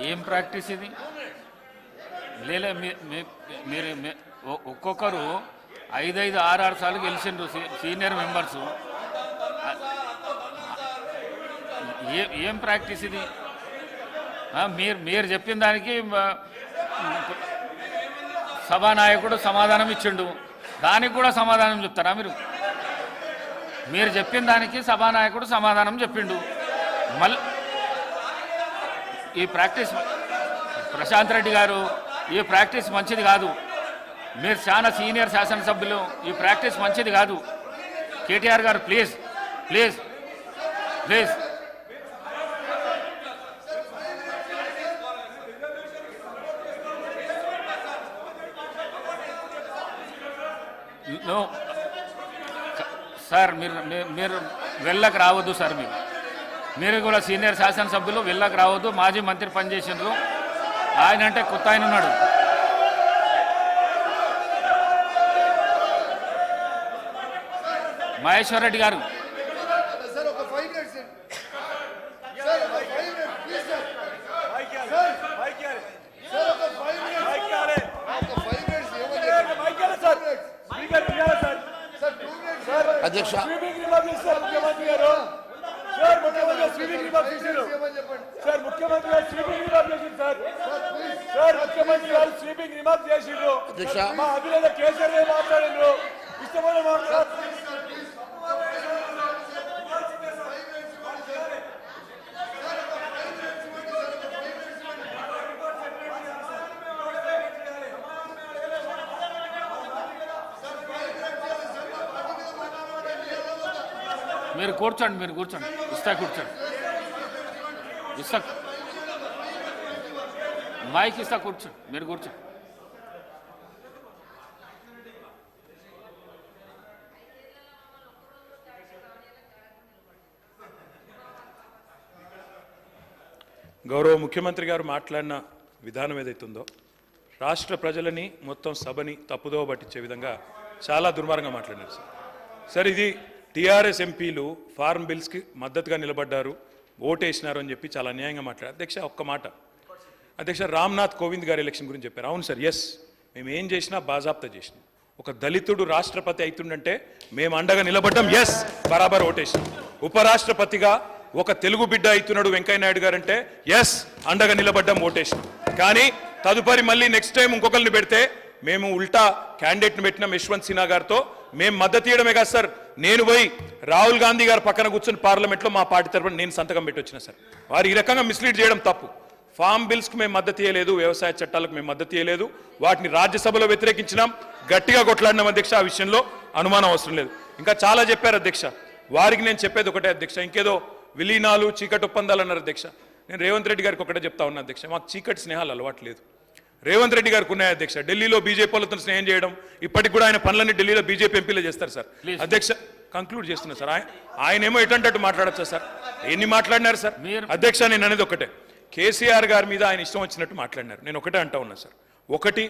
ఏం ప్రాక్టీస్ ఇది? లేలే మీరు ఒక్కొక్కరు 5, 6 సార్లు గెలిచిండ్రు సీనియర్ మెంబర్స్. ఏం ప్రాక్టీస్ ఇది? మీరు చెప్పిన దానికి సభానాయకుడు సమాధానం ఇచ్చిండు, దానికి కూడా సమాధానం చెప్తారా మీరు? మీరు చెప్పిన దానికి సభానాయకుడు సమాధానం చెప్పిండు. మళ్ళీ ఈ ప్రాక్టీస్ ప్రశాంత్ రెడ్డి గారు, ఈ ప్రాక్టీస్ మంచిది కాదు. మీరు చాలా సీనియర్ శాసనసభ్యులు, ఈ ప్రాక్టీస్ మంచిది కాదు. కేటీఆర్ గారు ప్లీజ్ ప్లీజ్ ప్లీజ్. సార్ మీరు వెళ్ళకు రావద్దు సార్. మీరు కూడా సీనియర్ శాసనసభ్యులు, వెళ్ళకు రావద్దు. మాజీ మంత్రి పనిచేసిండ్రు, ఆయన అంటే కొత్త ఆయన ఉన్నాడు. మహేశ్వర్ రెడ్డి గారు అధ్యక్ష మీరు కూర్చోండి. ఇస్తా కూర్చోండి. మైక్ ఇస్తా కూర్చోండి. మీరు కూర్చోండి. గౌరవ ముఖ్యమంత్రి గారు మాట్లాడిన విధానం ఏదైతుందో రాష్ట్ర ప్రజలని మొత్తం సభని తప్పుదోవ పట్టించే విధంగా చాలా దుర్మార్గంగా మాట్లాడారు సార్. ఇది టీఆర్ఎస్ ఎంపీలు ఫార్మ్ బిల్స్కి మద్దతుగా నిలబడ్డారు, ఓటేసినారు అని చెప్పి చాలా అన్యాయంగా మాట్లాడారు. అధ్యక్ష ఒక్క మాట, అధ్యక్ష రామ్నాథ్ కోవింద్ గారి ఎలక్షన్ గురించి చెప్పారు. అవును సార్, ఎస్, మేము ఏం చేసినా బాజాప్తా చేసినాం. ఒక దళితుడు రాష్ట్రపతి అవుతుండంటే మేము అండగా నిలబడ్డాం, ఎస్, బరాబర్ ఓటేసినాం. ఉపరాష్ట్రపతిగా ఒక తెలుగు బిడ్డ అవుతున్నాడు వెంకయ్యనాయుడు గారు అంటే ఎస్, అండగా నిలబడ్డాం, ఓటేసినాం. కానీ తదుపరి మళ్ళీ నెక్స్ట్ టైం ఇంకొకరిని పెడితే మేము ఉల్టా క్యాండిడేట్ని పెట్టినాం యశ్వంత్ సిన్హా గారితో. మేము మద్దతు ఇవ్వడమే కాదు సార్, నేను పోయి రాహుల్ గాంధీ గారు పక్కన కూర్చొని పార్లమెంట్లో మా పార్టీ తరఫున నేను సంతకం పెట్టి వచ్చిన సార్. వారు ఈ రకంగా మిస్లీడ్ చేయడం తప్పు. ఫార్మ్ బిల్స్కి మేము మద్దతు ఇవ్వలేదు, వ్యవసాయ చట్టాలకు మేము మద్దతు ఇవ్వలేదు, వాటిని రాజ్యసభలో వ్యతిరేకించినాం, గట్టిగా కొట్లాడినాం అధ్యక్ష. ఆ విషయంలో అనుమానం అవసరం లేదు. ఇంకా చాలా చెప్పారు అధ్యక్ష. వారికి నేను చెప్పేది ఒకటే అధ్యక్ష, ఇంకేదో విలీనాలు చీకటి ఒప్పందాలు అన్నారు అధ్యక్ష. నేను రేవంత్ రెడ్డి గారికి ఒకటే చెప్తా ఉన్నా అధ్యక్ష, మాకు చీకటి స్నేహాలు అలవాటు లేదు. రేవంత్ రెడ్డి గారికి ఉన్నాయి అధ్యక్ష. ఢిల్లీలో బీజేపీ వాళ్ళతో స్నేహం చేయడం, ఇప్పటికి కూడా ఆయన పనులన్నీ ఢిల్లీలో బీజేపీ ఎంపీలే చేస్తారు సార్. అధ్యక్ష కంక్లూడ్ చేస్తున్నా సార్. ఆయన ఏమో ఎటంటట్టు మాట్లాడచ్చా సార్? ఎన్ని మాట్లాడినారు సార్? అధ్యక్ష నేను అనేది ఒకటే, కేసీఆర్ గారి మీద ఆయన ఇష్టం వచ్చినట్టు మాట్లాడినారు. నేను ఒకటే అంటా ఉన్నా సార్, ఒకటి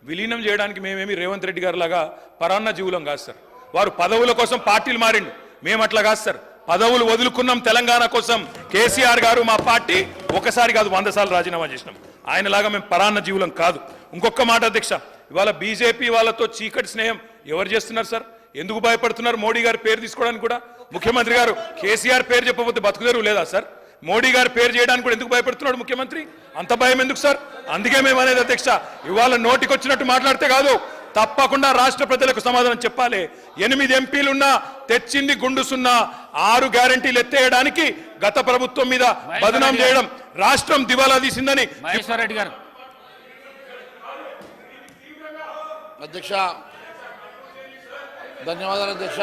విలీనం చేయడానికి మేమేమి రేవంత్ రెడ్డి గారి లాగా పరాన్న జీవులం కాదు సార్. వారు పదవుల కోసం పార్టీలు మారిండు, మేము అట్లా కాదు సార్. పదవులు వదులుకున్నాం తెలంగాణ కోసం. కేసీఆర్ గారు మా పార్టీ ఒకసారి కాదు 100 సార్లు రాజీనామా చేసినాం. ఆయనలాగా మేము పరాన్న జీవులం కాదు. ఇంకొక మాట అధ్యక్ష, ఇవాళ బీజేపీ వాళ్ళతో చీకటి స్నేహం ఎవరు చేస్తున్నారు సార్? ఎందుకు భయపడుతున్నారు? మోడీ గారి పేరు తీసుకోవడానికి కూడా ముఖ్యమంత్రి గారు కేసీఆర్ పేరు చెప్పకపోతే బతుకుదేరు లేదా సార్? మోడీ గారి పేరు చేయడానికి కూడా ఎందుకు భయపడుతున్నాడు ముఖ్యమంత్రి? అంత భయం ఎందుకు సార్? అందుకే మేము అనేది అధ్యక్ష, ఇవాళ నోటికి వచ్చినట్టు మాట్లాడితే కాదు, తప్పకుండా రాష్ట్ర ప్రజలకు సమాధానం చెప్పాలి. 8 ఎంపీలున్నా తెచ్చింది గుండుసున్నా 6 గ్యారంటీలు ఎత్తేయడానికి గత ప్రభుత్వం మీద బదనాం చేయడం, రాష్ట్రం దివాలా తీసిందని మహేశ్వర్ రెడ్డి గారు. అధ్యక్ష ధన్యవాదాలు అధ్యక్ష.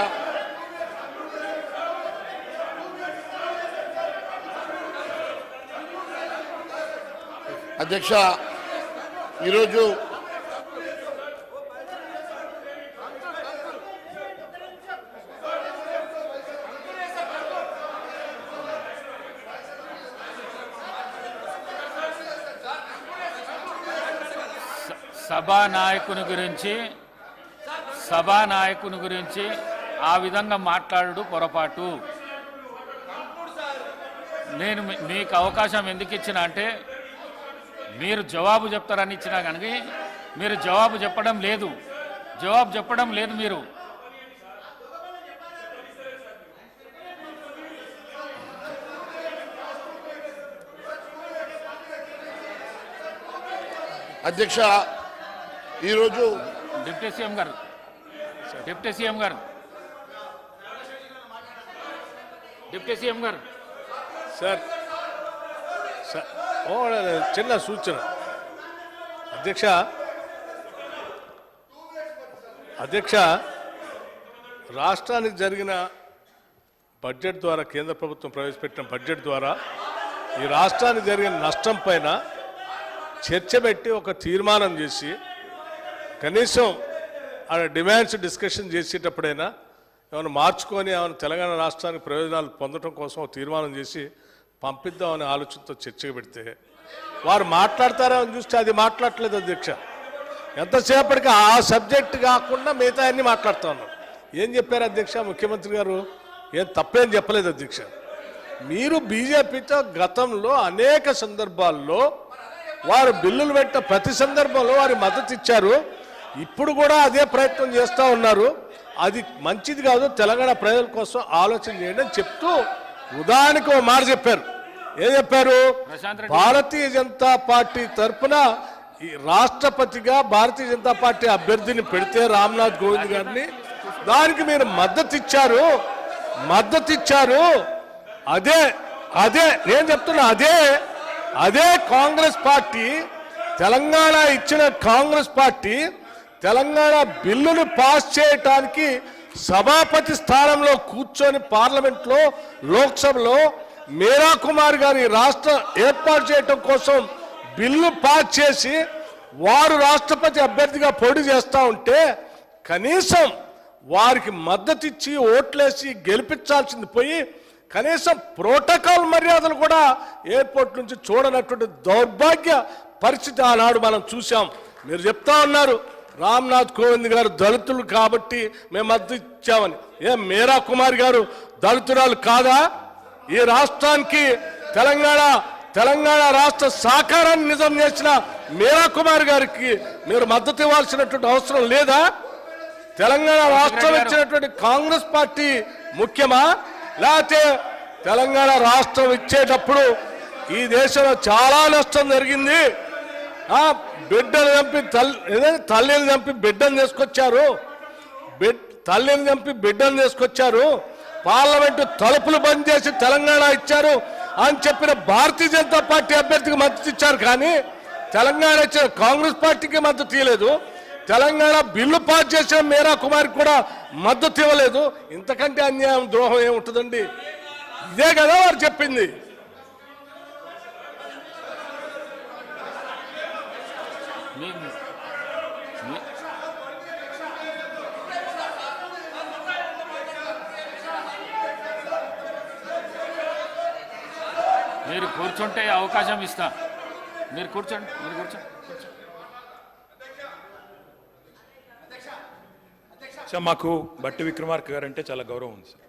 అధ్యక్ష ఈరోజు సభానాయకుని గురించి ఆ విధంగా మాట్లాడు పొరపాటు. నేను మీకు అవకాశం ఎందుకు ఇచ్చిన అంటే మీరు జవాబు చెప్తారని ఇచ్చినా కనుక మీరు జవాబు చెప్పడం లేదు, మీరు. అధ్యక్ష, ఈరోజు డిప్యూటీ సీఎం గారు సార్ చిన్న సూచన అధ్యక్ష, రాష్ట్రానికి జరిగిన బడ్జెట్ ద్వారా, కేంద్ర ప్రభుత్వం ప్రవేశపెట్టిన బడ్జెట్ ద్వారా ఈ రాష్ట్రానికి జరిగిన నష్టం పైన చర్చ పెట్టి ఒక తీర్మానం చేసి కనీసం ఆ డిమాండ్స్ డిస్కషన్ చేసేటప్పుడైనా ఏమైనా మార్చుకొని ఏమైనా తెలంగాణ రాష్ట్రానికి ప్రయోజనాలు పొందడం కోసం ఒక తీర్మానం చేసి పంపిద్దామనే ఆలోచనతో చర్చకు పెడితే వారు మాట్లాడతారో అని చూస్తే అది మాట్లాడలేదు అధ్యక్ష. ఎంతసేపటికి ఆ సబ్జెక్ట్ కాకుండా మిగతా అన్ని మాట్లాడుతూ ఉన్నారు. ఏం చెప్పారు అధ్యక్ష ముఖ్యమంత్రి గారు? ఏం తప్పేం చెప్పలేదు అధ్యక్ష. మీరు బీజేపీతో గతంలో అనేక సందర్భాల్లో వారు బిల్లులు పెట్టిన ప్రతి సందర్భంలో వారి మద్దతు ఇచ్చారు. ఇప్పుడు కూడా అదే ప్రయత్నం చేస్తూ ఉన్నారు. అది మంచిది కాదు, తెలంగాణ ప్రజల కోసం ఆలోచన చేయండి అని చెప్తూ ఉదాహరణకు ఒక మాట చెప్పారు. ఏం చెప్పారు? భారతీయ జనతా పార్టీ తరఫున ఈ రాష్ట్రపతిగా భారతీయ జనతా పార్టీ అభ్యర్థిని పెడితే రామ్నాథ్ కోవింద్ గారిని, దానికి మీరు మద్దతు ఇచ్చారు. అదే నేను చెప్తున్నా, అదే కాంగ్రెస్ పార్టీ, తెలంగాణ ఇచ్చిన కాంగ్రెస్ పార్టీ తెలంగాణ బిల్లును పాస్ చేయటానికి సభాపతి స్థానంలో కూర్చొని పార్లమెంట్లో, లోక్సభలో మీరా కుమార్ గారి రాష్ట్ర ఏర్పాటు చేయటం కోసం బిల్లు పాస్ చేసి వారు రాష్ట్రపతి అభ్యర్థిగా పోటీ చేస్తూ ఉంటే కనీసం వారికి మద్దతు ఇచ్చి ఓట్లేసి గెలిపించాల్సింది పోయి కనీసం ప్రోటోకాల్ మర్యాదలు కూడా ఎయిర్పోర్ట్ నుంచి చూడనటువంటి దౌర్భాగ్య పరిస్థితి ఆనాడు మనం చూసాం. మీరు చెప్తా ఉన్నారు రామ్నాథ్ కోవింద్ గారు దళితులు కాబట్టి మేము మద్దతు ఇచ్చామని. మీరా కుమార్ గారు దళితురాలు కాదా? ఈ రాష్ట్రానికి తెలంగాణ రాష్ట్ర సాకారాన్ని నిజం చేసిన మీరా కుమార్ గారికి మీరు మద్దతు ఇవ్వాల్సినటువంటి అవసరం లేదా? తెలంగాణ రాష్ట్రం ఇచ్చినటువంటి కాంగ్రెస్ పార్టీ ముఖ్యమా? లేకపోతే తెలంగాణ రాష్ట్రం ఇచ్చేటప్పుడు ఈ దేశంలో చాలా నష్టం జరిగింది. బిడ్డలు చంపి తల్లిని చంపి బిడ్డను తీసుకొచ్చారు, పార్లమెంటు తలుపులు బంద్ చేసి తెలంగాణ ఇచ్చారు అని చెప్పిన భారతీయ జనతా పార్టీ అభ్యర్థికి మద్దతు ఇచ్చారు. కానీ తెలంగాణ ఇచ్చిన కాంగ్రెస్ పార్టీకి మద్దతు ఇవ్వలేదు. తెలంగాణ బిల్లు పాస్ చేసిన మీరా కుమార్ కూడా మద్దతు ఇవ్వలేదు. ఇంతకంటే అన్యాయం, ద్రోహం ఏముంటుందండి? ఇదే కదా వారు చెప్పింది. మీరు కూర్చుంటే అవకాశం ఇస్తా. మీరు కూర్చోండి. సార్, మాకు బట్టి విక్రమార్క గారు అంటే చాలా గౌరవం ఉంది సార్.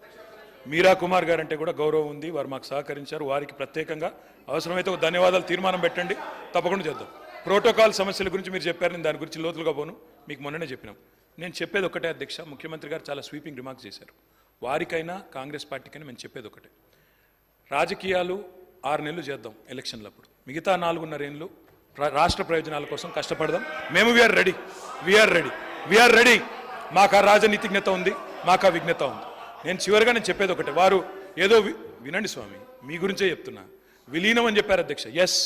మీరా కుమార్ గారు అంటే కూడా గౌరవం ఉంది. వారు మాకు సహకరించారు. వారికి ప్రత్యేకంగా అవసరమైతే ఒక ధన్యవాదాలు తీర్మానం పెట్టండి, తప్పకుండా చేద్దాం. ప్రోటోకాల్ సమస్యల గురించి మీరు చెప్పారు, నేను దాని గురించి లోతులుగా పోను, మీకు మొన్ననే చెప్పినాం. నేను చెప్పేది ఒకటే అధ్యక్ష, ముఖ్యమంత్రి గారు చాలా స్వీపింగ్ రిమార్క్స్ చేశారు. వారికైనా కాంగ్రెస్ పార్టీకైనా మేము చెప్పేది ఒకటే, రాజకీయాలు 6 నెలలు చేద్దాం ఎలక్షన్లప్పుడు, మిగతా 4.5 ఏళ్ళు రాష్ట్ర ప్రయోజనాల కోసం కష్టపడదాం. మేము వీఆర్ రెడీ. మాకు ఆ రాజనీతిజ్ఞత ఉంది, మాకు ఆ విజ్ఞత ఉంది. నేను చెప్పేది ఒకటే, వారు ఏదో వినండి స్వామి, మీ గురించే చెప్తున్నా. విలీనం అని చెప్పారు అధ్యక్ష. ఎస్,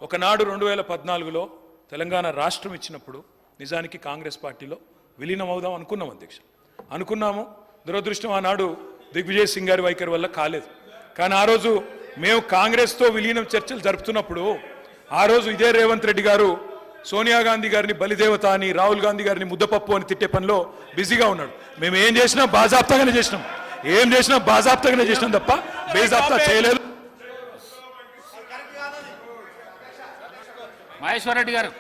ఒకనాడు 2014లో తెలంగాణ రాష్ట్రం ఇచ్చినప్పుడు నిజానికి కాంగ్రెస్ పార్టీలో విలీనం అవుదాం అనుకున్నాం అధ్యక్ష, అనుకున్నాము. దురదృష్టం ఆనాడు దిగ్విజయ్ సింగ్ గారి వైఖరి వల్ల కాలేదు. కానీ ఆ రోజు మేము కాంగ్రెస్తో విలీనం చర్చలు జరుపుతున్నప్పుడు ఆ రోజు ఇదే రేవంత్ రెడ్డి గారు సోనియా గాంధీ గారిని బలిదేవత అని, రాహుల్ గాంధీ గారిని ముద్దపప్పు అని తిట్టే పనిలో బిజీగా ఉన్నాడు. మేము ఏం చేసినా బాజాప్తాగానే చేసినాం, తప్ప బేజాప్తా చేయలేదు. మహేశ్వర్ రెడ్డి గారు.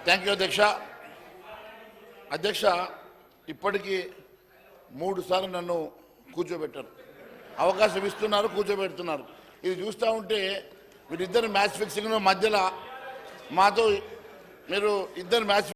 థ్యాంక్ యూ అధ్యక్ష. ఇప్పటికీ 3 సార్లు నన్ను కూర్చోబెట్టారు, అవకాశం ఇస్తున్నారు, కూర్చోబెడుతున్నారు. ఇది చూస్తూ ఉంటే వీరిద్దరు మ్యాచ్ ఫిక్సింగ్ మధ్యలో మాతో మీరు ఇద్దరు మ్యాచ్